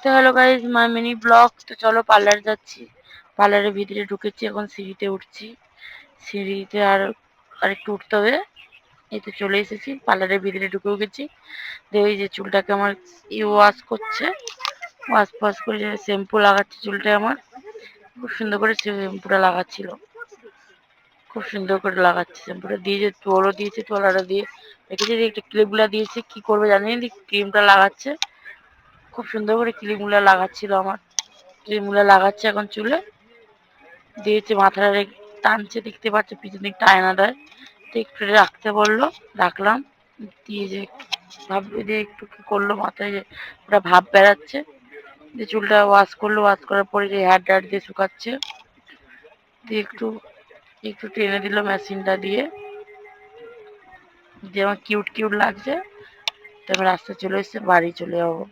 তো hello guys, my mini blog. তো চলো পার্লার যাচ্ছি। পার্লারের ভিতরে ঢুকেছি, এখন সিঁড়িতে উঠছি। সিঁড়িতে আর একটু উঠতে হবে। এই তো চলে এসেছি, পার্লারের ভিতরে ঢুকেও গেছি। এই যে চুলটাকে আমার ওয়াশ করছে, ওয়াশ করে যে শ্যাম্পু লাগাচ্ছে চুলটা আমার। খুব সুন্দর করে শ্যাম্পুটা লাগাচ্ছিল, খুব সুন্দর করে লাগাচ্ছে শ্যাম্পুটা দিয়ে, যে তোয়ালও দিয়েছে, তোয়ালাটা দিয়ে রেখেছে, একটা ক্লিপগুলা দিয়েছে, কি করবে জানি না, ক্রিমটা লাগাচ্ছে। খুব সুন্দর করে ক্রিমগুলা লাগাচ্ছিল আমার, ক্রিমগুলা লাগাচ্ছে এখন চুলে দিয়েছে, মাথাটা টানছে, দেখতে পাচ্ছে পিছনে একটা আয়না দেয়, তো একটু রাখতে বললো, রাখলাম। দিয়ে যে ভাববে দিয়ে একটু কি করলো, মাথায় যে ওটা ভাব বেড়াচ্ছে, যে চুলটা ওয়াশ করলো, ওয়াশ করার পরে যে হেয়ার ড্রায়ার দিয়ে শুকাচ্ছে, দিয়ে একটু একটু টেনে দিল মেশিনটা দিয়ে, যে আমার কিউট কিউট লাগছে। তো আমি রাস্তায় চলে এসেছি, বাড়ি চলে যাবো।